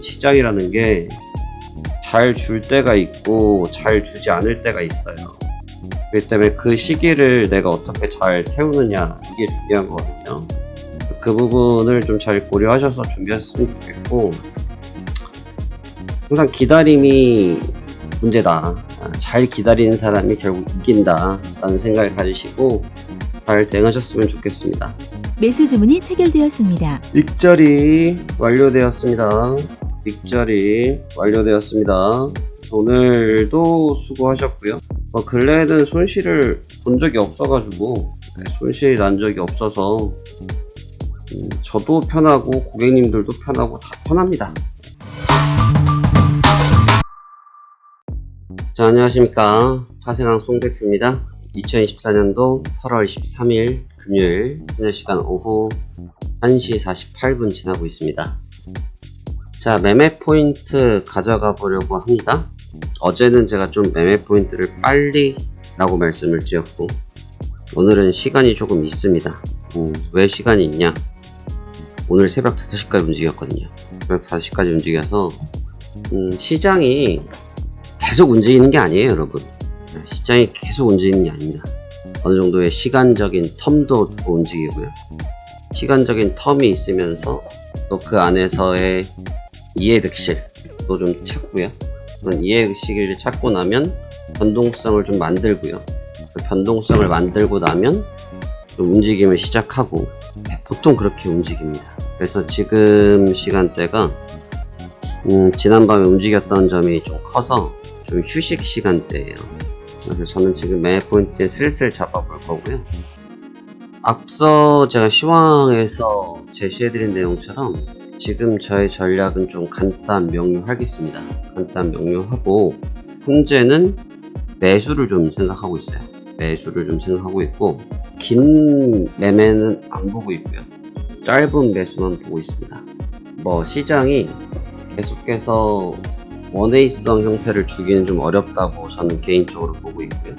시장이라는 게 잘 줄 때가 있고 잘 주지 않을 때가 있어요. 그렇기 때문에 그 시기를 내가 어떻게 잘 태우느냐, 이게 중요한 거거든요. 그 부분을 좀 잘 고려하셔서 준비하셨으면 좋겠고, 항상 기다림이 문제다, 잘 기다리는 사람이 결국 이긴다 라는 생각을 가지시고 잘 대응하셨으면 좋겠습니다. 매수 주문이 체결되었습니다. 익절이 완료되었습니다. 익절이 완료되었습니다. 오늘도 수고하셨고요. 근래에는 손실을 본 적이 없어가지고, 손실이 난 적이 없어서 저도 편하고 고객님들도 편하고 다 편합니다. 자, 안녕하십니까, 파생왕 송대표입니다. 2024년도 8월 13일 금요일 현재 시간 오후 1시 48분 지나고 있습니다. 자, 매매 포인트 가져가 보려고 합니다. 어제는 제가 좀 매매 포인트를 빨리 라고 말씀을 드렸고, 오늘은 시간이 조금 있습니다. 왜 시간이 있냐? 오늘 새벽 5시까지 움직였거든요. 새벽 5시까지 움직여서 시장이 계속 움직이는 게 아니에요, 여러분. 시장이 계속 움직이는 게 아닙니다. 어느 정도의 시간적인 텀도 두고 움직이고요. 시간적인 텀이 있으면서 또 그 안에서의 이해득실도 좀 찾고요. 그런 이해득실을 찾고 나면 변동성을 좀 만들고요. 그 변동성을 만들고 나면 좀 움직임을 시작하고, 보통 그렇게 움직입니다. 그래서 지금 시간대가 지난밤에 움직였던 점이 좀 커서 좀 휴식 시간대예요. 그래서 저는 지금 매매 포인트에 슬슬 잡아볼 거고요. 앞서 제가 시황에서 제시해드린 내용처럼 지금 저의 전략은 좀 간단 명료하겠습니다. 간단 명료하고, 현재는 매수를 좀 생각하고 있어요. 매수를 좀 생각하고 있고, 긴 매매는 안 보고 있고요. 짧은 매수만 보고 있습니다. 시장이 계속해서 원웨이성 형태를 주기는 좀 어렵다고 저는 개인적으로 보고 있고요.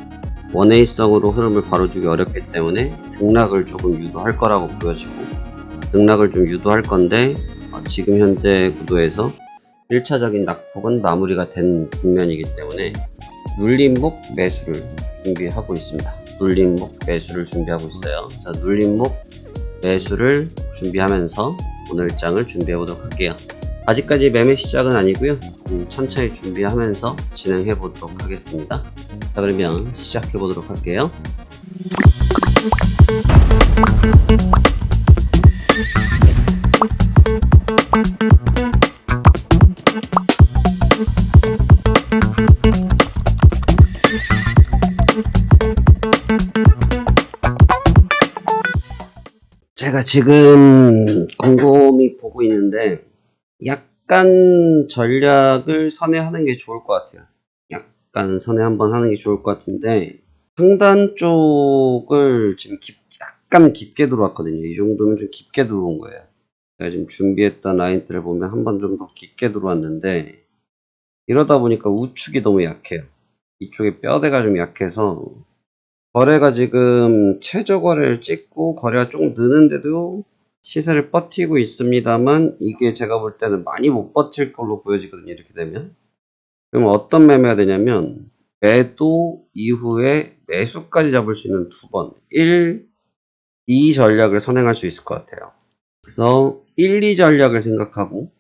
원웨이성으로 흐름을 바로 주기 어렵기 때문에 등락을 조금 유도할 거라고 보여지고, 등락을 좀 유도할 건데, 지금 현재 구도에서 1차적인 낙폭은 마무리가 된 국면이기 때문에 눌림목 매수를 준비하고 있습니다. 눌림목 매수를 준비하고 있어요. 자, 눌림목 매수를 준비하면서 오늘 장을 준비해 보도록 할게요. 아직까지 매매 시작은 아니고요. 천천히 준비하면서 진행해 보도록 하겠습니다. 자, 그러면 시작해 보도록 할게요. 제가 지금 곰곰이 보고 있는데 약간 전략을 선회하는 게 좋을 것 같아요. 약간 선회 한번 하는 게 좋을 것 같은데, 상단 쪽을 지금 약간 깊게 들어왔거든요. 이 정도면 좀 깊게 들어온 거예요. 제가 지금 준비했던 라인들을 보면 한번 좀 더 깊게 들어왔는데, 이러다 보니까 우측이 너무 약해요. 이쪽에 뼈대가 좀 약해서 거래가 지금 최저 거래를 찍고 거래가 조금 느는데도 시세를 버티고 있습니다만, 이게 제가 볼 때는 많이 못 버틸 걸로 보여지거든요. 이렇게 되면. 그럼 어떤 매매가 되냐면, 매도 이후에 매수까지 잡을 수 있는 두 번, 1, 2 전략을 선행할 수 있을 것 같아요. 그래서 1, 2 전략을 생각하고,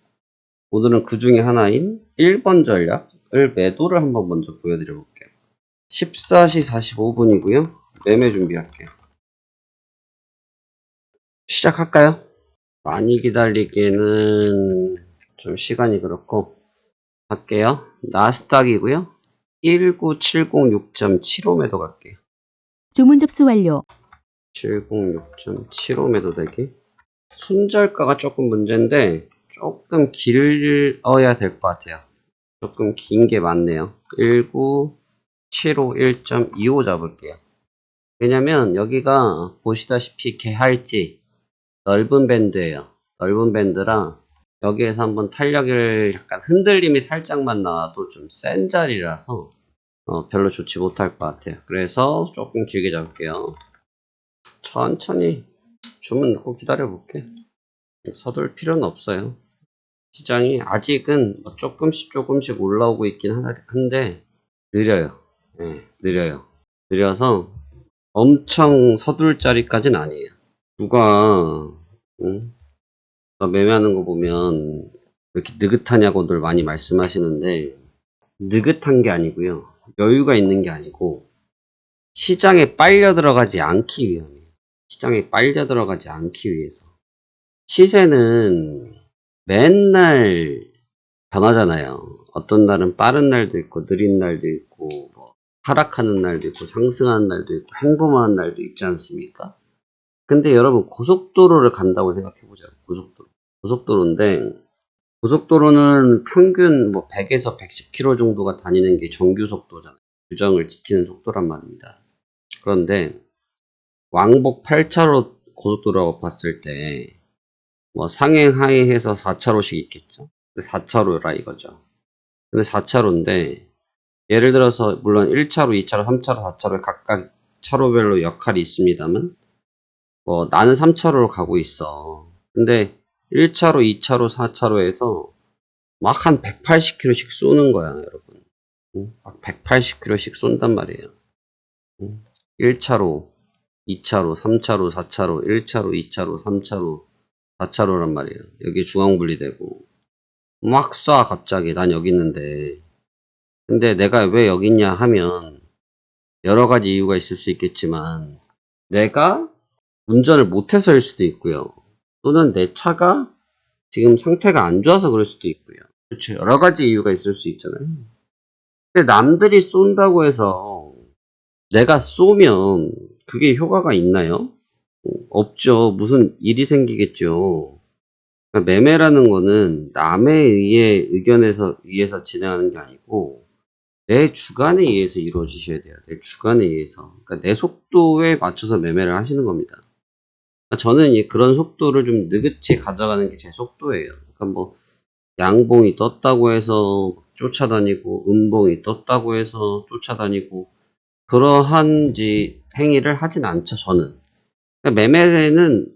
오늘은 그 중에 하나인 1번 전략을 매도를 한번 먼저 보여드려 볼게요. 14시 45분이고요. 매매 준비할게요. 시작할까요? 많이 기다리기에는 좀 시간이 그렇고 갈게요. 나스닥이고요. 19706.75 매도 갈게요. 주문 접수 완료. 706.75 매도 되기. 손절가가 조금 문제인데 조금 길어야 될 것 같아요. 조금 긴 게 많네요. 19751.25 잡을게요. 왜냐면 여기가 보시다시피 개할지 넓은 밴드예요. 넓은 밴드라 여기에서 한번 탄력을 약간 흔들림이 살짝만 나와도 좀 센 자리라서 별로 좋지 못할 것 같아요. 그래서 조금 길게 잡을게요. 천천히 주문 넣고 기다려 볼게. 서둘 필요는 없어요. 시장이 아직은 뭐 조금씩 올라오고 있긴 한데 느려요. 네, 느려요. 느려서 엄청 서둘 자리까지는 아니에요. 누가 나 매매하는 거 보면 왜 이렇게 느긋하냐고들 많이 말씀하시는데 느긋한 게 아니고요. 여유가 있는 게 아니고 시장에 빨려 들어가지 않기 위함이에요. 시장에 빨려 들어가지 않기 위해서. 시세는 맨날 변하잖아요. 어떤 날은 빠른 날도 있고 느린 날도 있고 뭐 하락하는 날도 있고 상승하는 날도 있고 행보하는 날도 있지 않습니까? 근데 여러분 고속도로를 간다고 생각해 보죠. 고속도로인데 고속도로는 평균 뭐 100에서 110km 정도가 다니는 게 정규 속도잖아요. 규정을 지키는 속도란 말입니다. 그런데 왕복 8차로 고속도로라고 봤을 때 뭐 상행 하행해서 4차로씩 있겠죠. 4차로라 이거죠. 근데 4차로인데 예를 들어서 물론 1차로, 2차로, 3차로, 4차로에 각각 차로별로 역할이 있습니다만 뭐 나는 3차로로 가고 있어. 근데 1차로, 2차로, 4차로에서 막 한 180km씩 쏘는 거야, 여러분. 막 180km씩 쏜단 말이에요. 1차로, 2차로, 3차로, 4차로, 1차로, 2차로, 3차로, 4차로란 말이에요. 여기 중앙 분리되고 막 쏴 갑자기 난 여기 있는데 근데 내가 왜 여기 있냐 하면 여러 가지 이유가 있을 수 있겠지만 내가 운전을 못해서일 수도 있고요. 또는 내 차가 지금 상태가 안 좋아서 그럴 수도 있고요. 그렇죠. 여러 가지 이유가 있을 수 있잖아요. 근데 남들이 쏜다고 해서 내가 쏘면 그게 효과가 있나요? 없죠. 무슨 일이 생기겠죠. 그러니까 매매라는 거는 남에 의해서 진행하는 게 아니고 내 주관에 의해서 이루어지셔야 돼요. 내 주관에 의해서. 그러니까 내 속도에 맞춰서 매매를 하시는 겁니다. 그러니까 저는 그런 속도를 좀 느긋이 가져가는 게 제 속도예요. 그러니까 뭐 양봉이 떴다고 해서 쫓아다니고 음봉이 떴다고 해서 쫓아다니고 그러한 행위를 하진 않죠. 저는. 그러니까 매매는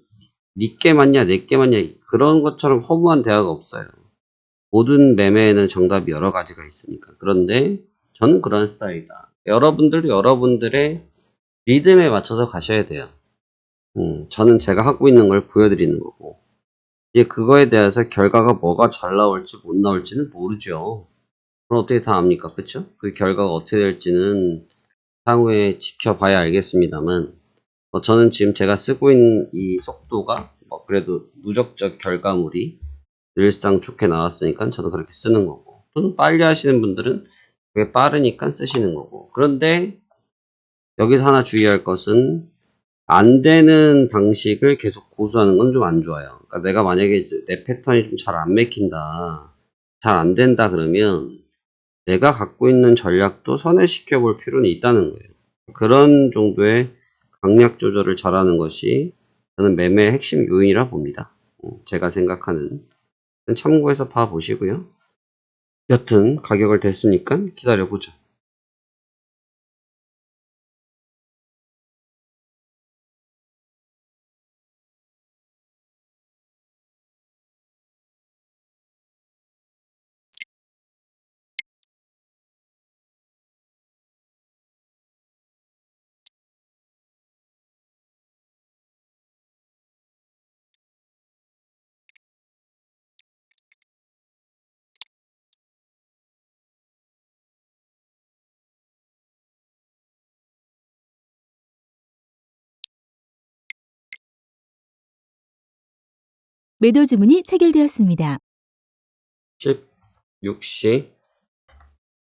니께 맞냐 내께 맞냐 그런 것처럼 허무한 대화가 없어요. 모든 매매에는 정답이 여러 가지가 있으니까. 그런데 저는 그런 스타일이다. 여러분들도 여러분들의 리듬에 맞춰서 가셔야 돼요. 저는 제가 하고 있는 걸 보여드리는 거고 이제 그거에 대해서 결과가 뭐가 잘 나올지 못 나올지는 모르죠. 그럼 어떻게 다 압니까? 그쵸? 그 결과가 어떻게 될지는 향후에 지켜봐야 알겠습니다만 저는 지금 제가 쓰고 있는 이 속도가 그래도 누적적 결과물이 늘상 좋게 나왔으니까 저도 그렇게 쓰는 거고 또는 빨리 하시는 분들은 그게 빠르니까 쓰시는 거고 그런데 여기서 하나 주의할 것은 안 되는 방식을 계속 고수하는 건 좀 안 좋아요. 그러니까 내가 만약에 내 패턴이 좀 잘 안 맥힌다, 잘 안 된다 그러면 내가 갖고 있는 전략도 선회시켜 볼 필요는 있다는 거예요. 그런 정도의 강약 조절을 잘하는 것이 저는 매매의 핵심 요인이라 봅니다. 제가 생각하는 참고해서 봐보시고요. 여튼 가격을 댔으니까 기다려보죠. 매도 주문이 체결되었습니다. 16시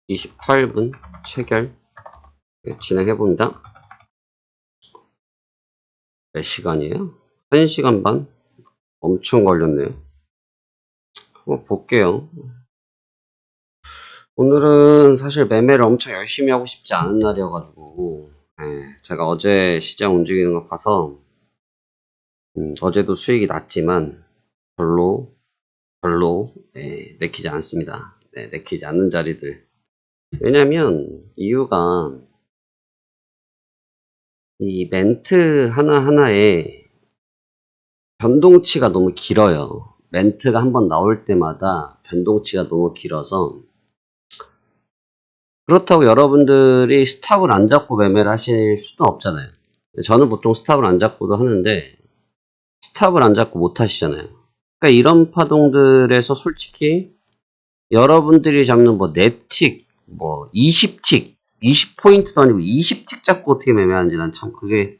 28분 체결 진행해봅니다. 몇 시간이에요? 1시간 반? 엄청 걸렸네요. 한번 볼게요. 오늘은 사실 매매를 엄청 열심히 하고 싶지 않은 날이어가지고 제가 어제 시장 움직이는 거 봐서 어제도 수익이 났지만 별로 내키지 않습니다. 내키지 않는 자리들. 왜냐면 이유가 이 멘트 하나하나에 변동치가 너무 길어요. 멘트가 한번 나올 때마다 변동치가 너무 길어서 그렇다고 여러분들이 스탑을 안 잡고 매매를 하실 수도 없잖아요. 저는 보통 스탑을 안 잡고도 하는데 스탑을 안 잡고 못 하시잖아요. 그러니까 이런 파동들에서 솔직히 여러분들이 잡는 뭐 4틱, 뭐 20틱, 20포인트도 아니고 20틱 잡고 어떻게 매매하는지 난 참 그게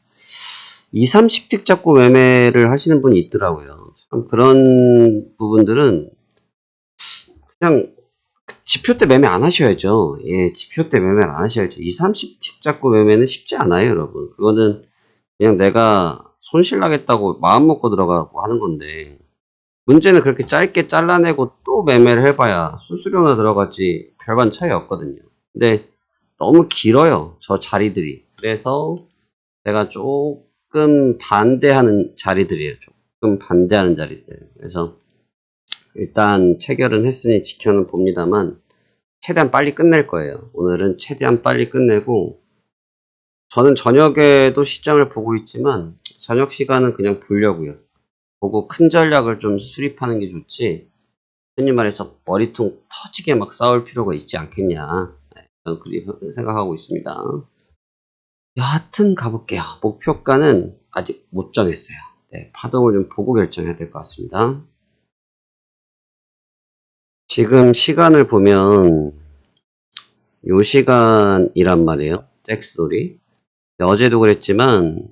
20, 30틱 잡고 매매를 하시는 분이 있더라고요. 참 그런 부분들은 그냥 지표 때 매매 안 하셔야죠. 예, 지표 때 매매 안 하셔야죠. 20, 30틱 잡고 매매는 쉽지 않아요, 여러분. 그거는 그냥 내가 손실 나겠다고 마음 먹고 들어가고 하는 건데 문제는 그렇게 짧게 잘라내고 또 매매를 해봐야 수수료나 들어가지 별반 차이 없거든요. 근데 너무 길어요, 저 자리들이. 그래서 제가 조금 반대하는 자리들이에요. 조금 반대하는 자리들. 그래서 일단 체결은 했으니 지켜는 봅니다만 최대한 빨리 끝낼 거예요. 오늘은 최대한 빨리 끝내고 저는 저녁에도 시장을 보고 있지만 저녁 시간은 그냥 보려고요. 보고 큰 전략을 좀 수립하는 게 좋지 흔히 말해서 머리통 터지게 막 싸울 필요가 있지 않겠냐. 네, 저는 그렇게 생각하고 있습니다. 여하튼 가볼게요. 목표가는 아직 못 정했어요. 네, 파동을 좀 보고 결정해야 될 것 같습니다. 지금 시간을 보면 요 시간이란 말이에요. 잭스돌이. 어제도 그랬지만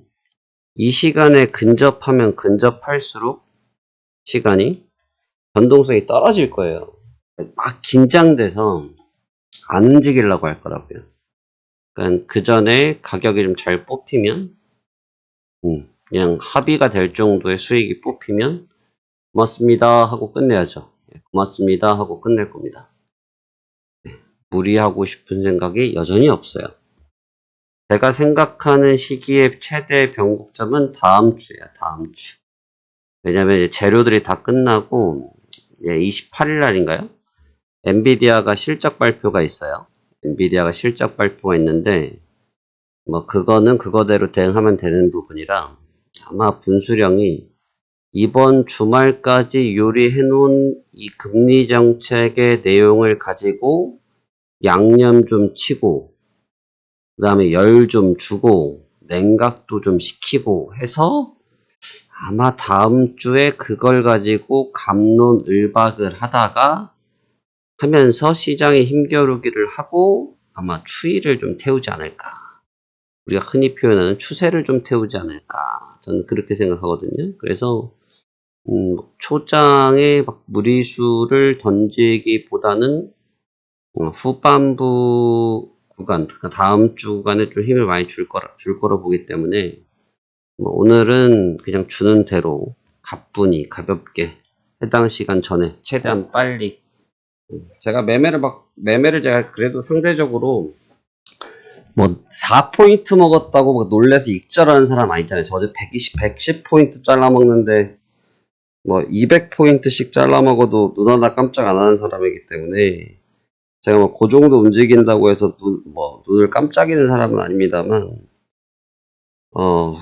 이 시간에 근접하면 근접할수록 시간이 변동성이 떨어질 거예요. 막 긴장돼서 안 움직이려고 할 거라고요. 그러니까 그 전에 가격이 좀 잘 뽑히면 그냥 합의가 될 정도의 수익이 뽑히면 고맙습니다 하고 끝내야죠. 고맙습니다 하고 끝낼 겁니다. 무리하고 싶은 생각이 여전히 없어요. 제가 생각하는 시기의 최대 변곡점은 다음 주예요. 다음 주. 왜냐면 재료들이 다 끝나고 28일 날인가요? 엔비디아가 실적 발표가 있어요. 엔비디아가 실적 발표가 있는데 뭐 그거는 그거대로 대응하면 되는 부분이라 아마 분수령이 이번 주말까지 요리해 놓은 이 금리 정책의 내용을 가지고 양념 좀 치고 그 다음에 열 좀 주고 냉각도 좀 시키고 해서 아마 다음 주에 그걸 가지고 갑론을박을 하다가 하면서 시장에 힘겨루기를 하고 아마 추이를 좀 태우지 않을까. 우리가 흔히 표현하는 추세를 좀 태우지 않을까. 저는 그렇게 생각하거든요. 그래서 초장에 막 무리수를 던지기보다는 후반부 구간, 그러니까 다음 주 구간에 좀 힘을 많이 줄 거로 보기 때문에 오늘은 그냥 주는 대로 가뿐히 가볍게 해당 시간 전에 최대한 빨리 제가 매매를 제가 그래도 상대적으로 뭐 4포인트 먹었다고 막 놀래서 익절하는 사람 아니잖아요. 저 어제 110포인트 잘라 먹는데 뭐 200포인트씩 잘라 먹어도 눈 하나 깜짝 안 하는 사람이기 때문에 제가 뭐 그 정도 움직인다고 해서 눈을 깜짝이는 사람은 아닙니다만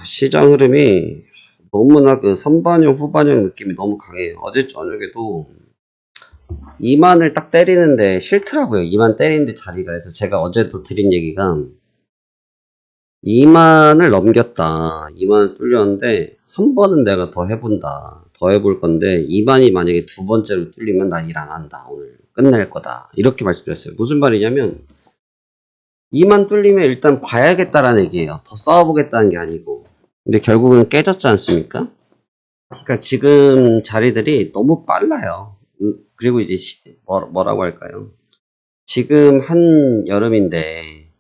시장 흐름이 너무나 그 선반영 후반영 느낌이 너무 강해요. 어제 저녁에도 2만을 딱 때리는데 싫더라고요. 2만 때리는데 자리가. 그래서 제가 어제도 드린 얘기가 2만을 넘겼다. 2만을 뚫렸는데 한 번은 내가 더 해본다. 더 해볼 건데 2만이 만약에 두 번째로 뚫리면 나 일 안 한다. 오늘 끝낼 거다. 이렇게 말씀드렸어요. 무슨 말이냐면 2만 뚫리면 일단 봐야겠다라는 얘기예요. 더 싸워보겠다는 게 아니고. 근데 결국은 깨졌지 않습니까? 그러니까 지금 자리들이 너무 빨라요. 그리고 이제 뭐라고 할까요? 지금 한여름인데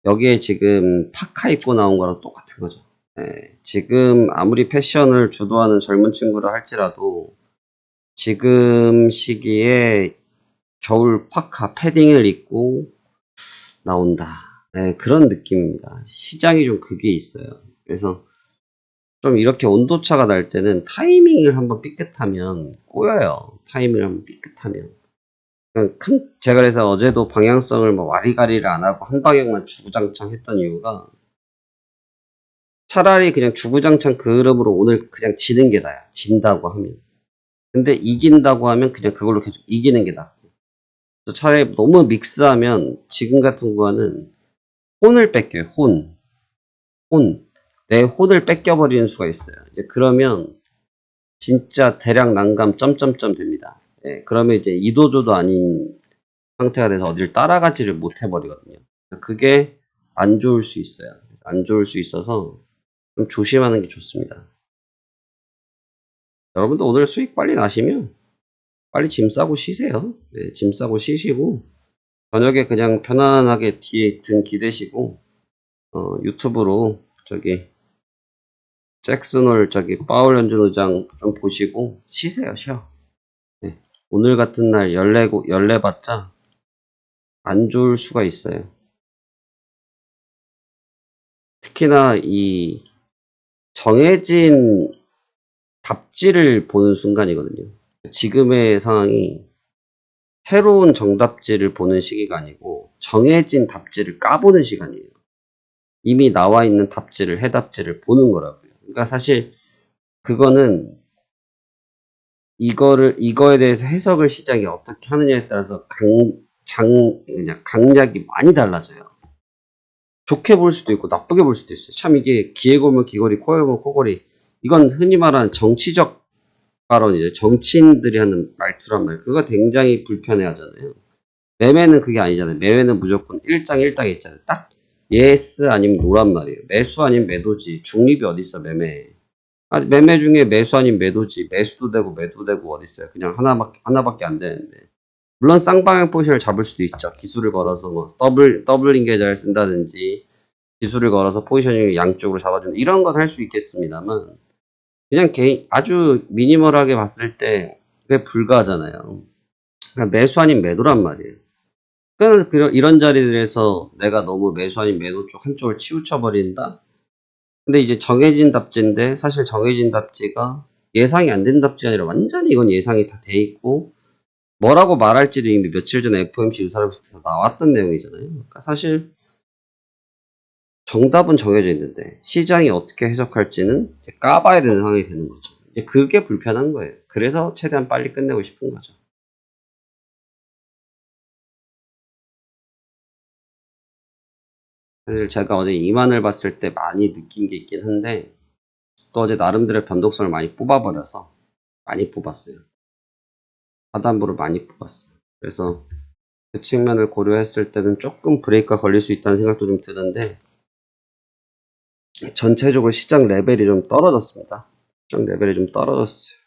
여기에 지금 파카 입고 나온 거랑 똑같은 거죠. 네, 지금 아무리 패션을 주도하는 젊은 친구라 할지라도 지금 시기에 겨울 파카 패딩을 입고 나온다. 네, 그런 느낌입니다. 시장이 좀 그게 있어요. 그래서 좀 이렇게 온도차가 날 때는 타이밍을 한번 삐끗하면 꼬여요. 타이밍을 한번 삐끗하면. 제가 그래서 어제도 방향성을 뭐 와리가리를 안 하고 한 방향만 주구장창 했던 이유가 차라리 그냥 주구장창 그 흐름으로 오늘 그냥 지는 게 나아요. 진다고 하면. 근데 이긴다고 하면 그냥 그걸로 계속 이기는 게 낫고. 그래서 차라리 너무 믹스하면 지금 같은 거는 혼을 뺏겨요. 혼. 내 혼을 뺏겨버리는 수가 있어요. 이제 그러면 진짜 대량 난감 점점점 됩니다. 예, 그러면 이제 이도저도 아닌 상태가 돼서 어디를 따라가지를 못해버리거든요. 그게 안 좋을 수 있어요. 안 좋을 수 있어서 좀 조심하는 게 좋습니다. 여러분도 오늘 수익 빨리 나시면 빨리 짐 싸고 쉬세요. 네, 짐 싸고 쉬시고 저녁에 그냥 편안하게 뒤에 등 기대시고 유튜브로 저기 잭슨홀 저기 파울 연준 의장 좀 보시고 쉬세요. 쉬어. 네, 오늘 같은 날 열내봤자 안 좋을 수가 있어요. 특히나 이 정해진 답지를 보는 순간이거든요. 지금의 상황이 새로운 정답지를 보는 시기가 아니고 정해진 답지를 까보는 시간이에요. 이미 나와 있는 답지를 해답지를 보는 거라고요. 그러니까 사실 그거는 이거에 대해서 해석을 시작이 어떻게 하느냐에 따라서 강약이 많이 달라져요. 좋게 볼 수도 있고 나쁘게 볼 수도 있어요. 참 이게 귀에 걸면 귀걸이, 코에 걸면 코걸이. 이건 흔히 말하는 정치적 발언이죠. 정치인들이 하는 말투란 말. 그거 굉장히 불편해 하잖아요. 매매는 그게 아니잖아요. 매매는 무조건 일장일단에 있잖아요. 딱 예스 아니면 노란 말이에요. 매수 아니면 매도지. 중립이 어디 있어 매매. 매매 중에 매수 아니면 매도지. 매수도 되고 매도 되고 어디 있어요. 그냥 하나밖에 안 되는데. 물론 쌍방향 포지션을 잡을 수도 있죠. 기술을 걸어서 뭐 더블링 계좌를 쓴다든지 기술을 걸어서 포지셔닝을 양쪽으로 잡아주는 이런 건 할 수 있겠습니다만 그냥 아주 미니멀하게 봤을 때 그게 불가하잖아요. 그러니까 매수 아닌 매도란 말이에요. 그러니까 이런 자리들에서 내가 너무 매수 아닌 매도 쪽 한쪽을 치우쳐버린다? 근데 이제 정해진 답지인데 사실 정해진 답지가 예상이 안 된 답지가 아니라 완전히 이건 예상이 다 돼 있고 뭐라고 말할지도 이미 며칠 전에 FOMC 의사협의회에서 나왔던 내용이잖아요. 그러니까 사실 정답은 정해져 있는데 시장이 어떻게 해석할지는 이제 까봐야 되는 상황이 되는 거죠. 이제 그게 불편한 거예요. 그래서 최대한 빨리 끝내고 싶은 거죠. 사실 제가 어제 이만을 봤을 때 많이 느낀 게 있긴 한데 또 어제 나름대로 변동성을 많이 뽑아버려서 많이 뽑았어요. 하단부를 많이 뽑았어요. 그래서 그 측면을 고려했을 때는 조금 브레이크가 걸릴 수 있다는 생각도 좀 드는데 전체적으로 시장 레벨이 좀 떨어졌습니다. 시장 레벨이 좀 떨어졌어요.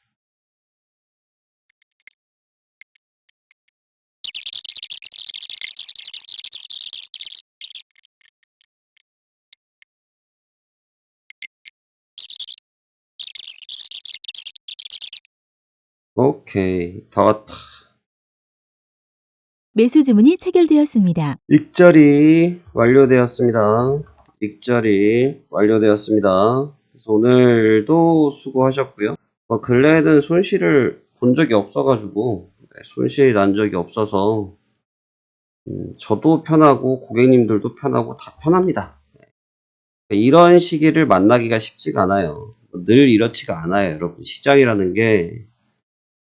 오케이, 다 왔다. 매수 주문이 체결되었습니다. 익절이 완료되었습니다. 익절이 완료되었습니다. 그래서 오늘도 수고하셨고요. 근래에는 손실을 본 적이 없어가지고 손실이 난 적이 없어서 저도 편하고 고객님들도 편하고 다 편합니다. 이런 시기를 만나기가 쉽지가 않아요. 늘 이렇지가 않아요, 여러분. 시장이라는 게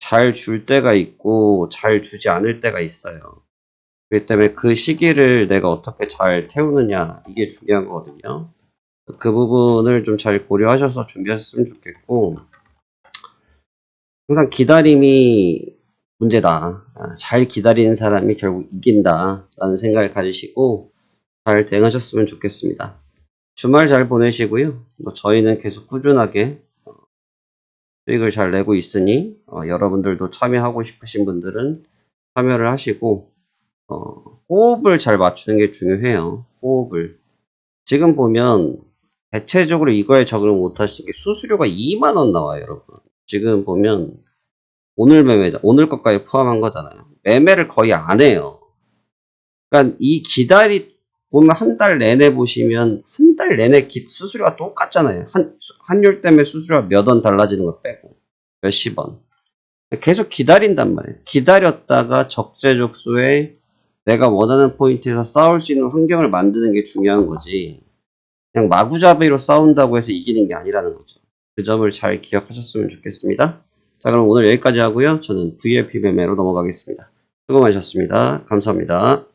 잘 줄 때가 있고 잘 주지 않을 때가 있어요. 그렇기 때문에 그 시기를 내가 어떻게 잘 태우느냐 이게 중요한 거거든요. 그 부분을 좀 잘 고려하셔서 준비하셨으면 좋겠고 항상 기다림이 문제다. 잘 기다리는 사람이 결국 이긴다 라는 생각을 가지시고 잘 대응하셨으면 좋겠습니다. 주말 잘 보내시고요. 저희는 계속 꾸준하게 수익을 잘 내고 있으니 여러분들도 참여하고 싶으신 분들은 참여를 하시고 호흡을 잘 맞추는 게 중요해요. 호흡을. 지금 보면 대체적으로 이거에 적응을 못 하시는 게 수수료가 2만원 나와요, 여러분. 지금 보면 오늘 매매자, 오늘 것까지 포함한 거잖아요. 매매를 거의 안 해요. 그러니까 보면 한 달 내내 보시면 한 달 내내 수수료가 똑같잖아요. 환율 때문에 수수료가 몇 원 달라지는 거 빼고 몇십 원. 계속 기다린단 말이에요. 기다렸다가 적재적소에 내가 원하는 포인트에서 싸울 수 있는 환경을 만드는 게 중요한 거지. 그냥 마구잡이로 싸운다고 해서 이기는 게 아니라는 거죠. 그 점을 잘 기억하셨으면 좋겠습니다. 자, 그럼 오늘 여기까지 하고요. 저는 VLP 매매로 넘어가겠습니다. 수고 많으셨습니다. 감사합니다.